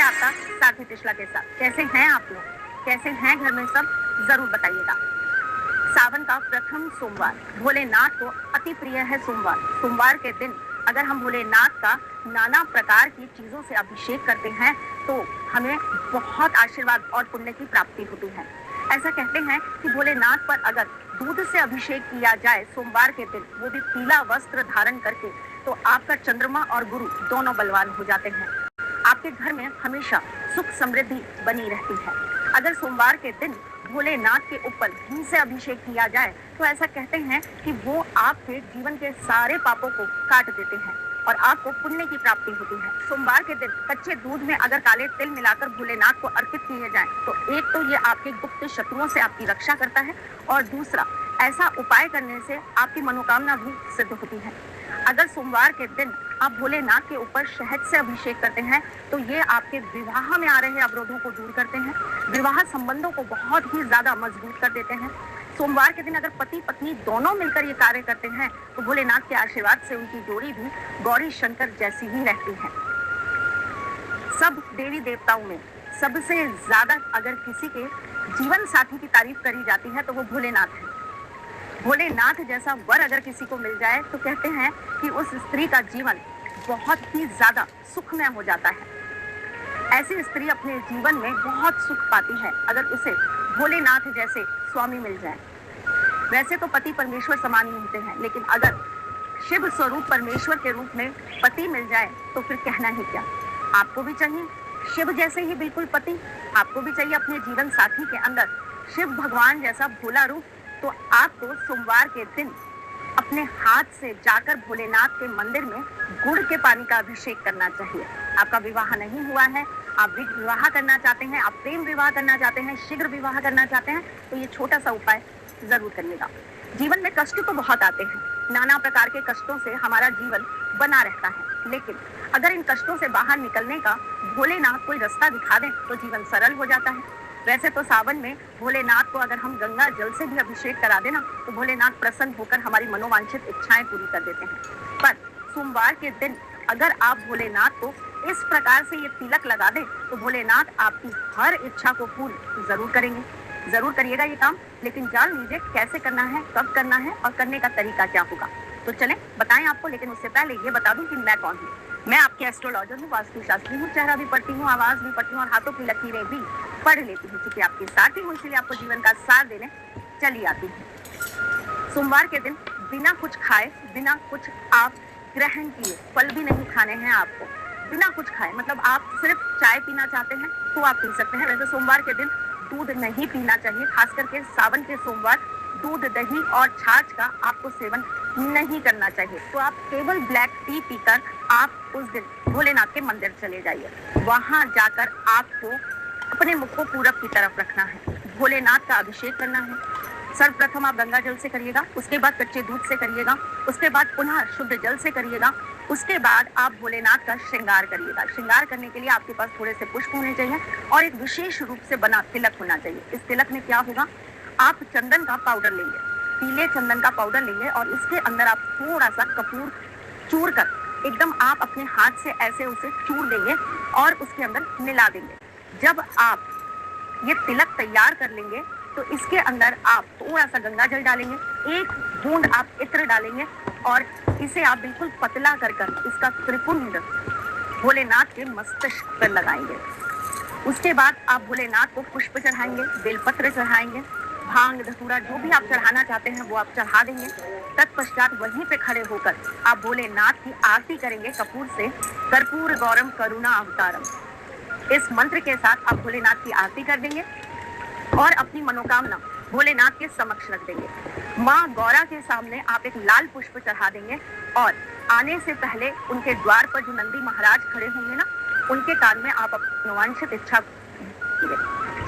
आपका साथी त्रिशला के साथ। कैसे हैं आप लोग? कैसे हैं घर में सब? जरूर बताइएगा। सावन का प्रथम सोमवार भोलेनाथ को अति प्रिय है सोमवार। सोमवार के दिन अगर हम भोलेनाथ का नाना प्रकार की चीजों से अभिषेक करते हैं तो हमें बहुत आशीर्वाद और पुण्य की प्राप्ति होती है। ऐसा कहते हैं कि भोलेनाथ पर अगर दूध से अभिषेक किया जाए सोमवार के दिन, वो भी पीला वस्त्र धारण करके, तो आपका चंद्रमा और गुरु दोनों बलवान हो जाते हैं। आपके घर में हमेशा सुख समृद्धि बनी रहती है। अगर सोमवार के दिन भोलेनाथ के ऊपर घी से अभिषेक किया जाए तो ऐसा कहते हैं कि वो आपके जीवन के सारे पापों को काट देते हैं और आपको पुण्य की प्राप्ति होती है। सोमवार के दिन कच्चे दूध में अगर काले तिल मिलाकर भोलेनाथ को अर्पित किए जाएं तो एक तो ये आपके गुप्त शत्रुओं से आपकी रक्षा करता है और दूसरा ऐसा उपाय करने से आपकी मनोकामना भी सिद्ध होती है। अगर सोमवार के दिन आप भोलेनाथ के ऊपर शहद से अभिषेक करते हैं तो ये आपके विवाह में आ रहे अवरोधों को दूर करते हैं, विवाह संबंधों को बहुत ही ज्यादा मजबूत कर देते हैं। सोमवार के दिन अगर पति पत्नी दोनों मिलकर ये कार्य करते हैं तो भोलेनाथ के आशीर्वाद से उनकी जोड़ी भी गौरी शंकर जैसी ही रहती है। सब देवी देवताओं में सबसे ज्यादा अगर किसी के जीवन साथी की तारीफ करी जाती है तो वो भोलेनाथ है। भोलेनाथ जैसा वर अगर किसी को मिल जाए तो कहते हैं कि उस स्त्री का जीवन बहुत ही ज्यादा सुखमय हो जाता है। ऐसी स्त्री अपने जीवन में बहुत सुख पाती है अगर उसे भोलेनाथ जैसे स्वामी मिल जाए। वैसे तो पति परमेश्वर समान ही होते हैं, लेकिन अगर शिव स्वरूप परमेश्वर के रूप में पति मिल जाए तो फिर कहना ही क्या। आपको भी चाहिए शिव जैसे ही बिल्कुल पति, आपको भी चाहिए अपने जीवन साथी के अंदर शिव भगवान जैसा भोला रूप। तो आपको सोमवार के दिन अपने हाथ से जाकर भोलेनाथ के मंदिर में गुड़ के पानी का अभिषेक करना चाहिए। आपका विवाह नहीं हुआ है, आप विवाह करना चाहते हैं, आप प्रेम विवाह करना चाहते हैं, शीघ्र विवाह करना चाहते हैं तो ये छोटा सा उपाय जरूर करिएगा। जीवन में कष्ट तो बहुत आते हैं, नाना प्रकार के कष्टों से हमारा जीवन बना रहता है, लेकिन अगर इन कष्टों से बाहर निकलने का भोलेनाथ कोई रास्ता दिखा दें तो जीवन सरल हो जाता है। वैसे तो सावन में भोलेनाथ को अगर हम गंगा जल से भी अभिषेक करा देना तो भोलेनाथ प्रसन्न होकर हमारी मनोवांछित इच्छाएं पूरी कर देते हैं। पर सोमवार के दिन अगर आप भोलेनाथ को इस प्रकार से ये तिलक लगा दें तो भोलेनाथ आपकी हर इच्छा को पूर्ण जरूर करेंगे। जरूर करिएगा ये काम, लेकिन जान लीजिए कैसे करना है, कब करना है और करने का तरीका क्या होगा। तो चलें बताएं आपको, लेकिन उससे पहले ये बता दूं कि मैं कौन हूँ। मैं आपके एस्ट्रोलॉजर हूँ, वास्तुशास्त्री हूँ, चेहरा भी पढ़ती हूँ, आवाज भी पढ़ती हूँ और हाथों की लकीरें भी पढ़ लेती हूँ। क्योंकि आपके साथ ही हूँ इसलिए आपको जीवन का सार देने चली आती हूँ। सोमवार के दिन बिना कुछ खाए, बिना कुछ आप ग्रहण किए, फल भी नहीं खाने हैं आपको, बिना कुछ खाए, मतलब आप सिर्फ चाय पीना चाहते हैं तो आप पी सकते हैं। वैसे सोमवार के दिन दूध नहीं पीना चाहिए, खास करके सावन के सोमवार दूध, दही और छाछ का आपको सेवन नहीं करना चाहिए। तो आप केवल ब्लैक टी पीकर आप उस दिन भोलेनाथ के मंदिर चले जाइए। वहां जाकर आपको अपने मुख को पूरब की तरफ रखना है, भोलेनाथ का अभिषेक करना है। सर्वप्रथम आप गंगा जल से करिएगा, उसके बाद कच्चे दूध से करिएगा, उसके बाद पुनः शुद्ध जल से करिएगा, उसके बाद आप भोलेनाथ का श्रृंगार करिएगा। श्रृंगार करने के लिए आपके पास थोड़े से पुष्प होने चाहिए और एक विशेष रूप से बना तिलक होना चाहिए। इस तिलक में क्या होगा, आप चंदन का पाउडर लेंगे, पीले चंदन का पाउडर लेंगे और इसके अंदर आप थोड़ा सा कपूर चूर कर एकदम आप अपने हाथ से ऐसे उसे चूर देंगे और उसके अंदर मिला देंगे। जब आप ये तिलक तैयार कर लेंगे तो इसके अंदर आप थोड़ा सा गंगा जल डालेंगे, एक बूंद आप इत्र डालेंगे और इसे आप बिल्कुल पतला कर इसका त्रिपुंड भोलेनाथ के मस्तिष्क पर लगाएंगे। उसके बाद आप भोलेनाथ को पुष्प चढ़ाएंगे, बेलपत्र चढ़ाएंगे, भांग धतूरा जो भी आप चढ़ाना चाहते हैं वो आप चढ़ा देंगे। तत्पश्चात वहीं पे खड़े होकर आप भोलेनाथ की आरती करेंगे कपूर से। कर्पूर गौरम करुणा अवतारम, इस मंत्र के साथ आप भोलेनाथ की आरती कर देंगे और अपनी मनोकामना भोलेनाथ के समक्ष रख देंगे। माँ गौरा के सामने आप एक लाल पुष्प चढ़ा देंगे और आने से पहले उनके द्वार पर जो नंदी महाराज खड़े होंगे ना, उनके कान में आप अपनी मनोवांछित इच्छा।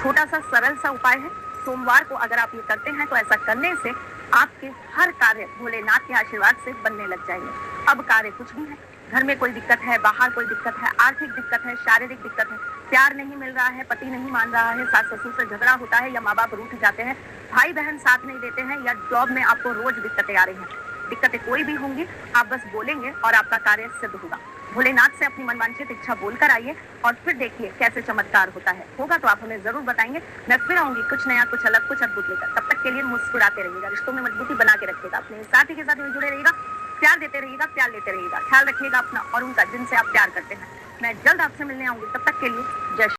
छोटा सा सरल सा उपाय है, सोमवार को अगर आप ये करते हैं तो ऐसा करने से आपके हर कार्य भोलेनाथ के आशीर्वाद से बनने लग जाएंगे। अब कार्य कुछ भी है, घर में कोई दिक्कत है, बाहर कोई दिक्कत है, आर्थिक दिक्कत है, शारीरिक दिक्कत है, प्यार नहीं मिल रहा है, पति नहीं मान रहा है, सास ससुर से झगड़ा होता है या माँ बाप रूठ जाते हैं, भाई बहन साथ नहीं देते हैं या जॉब में आपको रोज दिक्कतें आ रही हैं, दिक्कतें कोई भी होंगी, आप बस बोलेंगे और आपका कार्य सिद्ध होगा। भोलेनाथ से अपनी मनवांछित इच्छा बोलकर आइए और फिर देखिए कैसे चमत्कार होता है। होगा तो आप हमें जरूर बताएंगे। मैं फिर आऊंगी कुछ नया, कुछ अलग, कुछ अद्भुत लेकर। तब तक के लिए मुस्कुराते रहिएगा, रिश्तों में मजबूती बना के रखिएगा, अपने साथी के साथ जुड़े रहिएगा, प्यार देते रहिएगा, प्यार लेते रहिएगा, ख्याल रखिएगा अपना और उनका जिनसे आप प्यार करते हैं। मैं जल्द आपसे मिलने आऊंगी, तब तक के लिए जय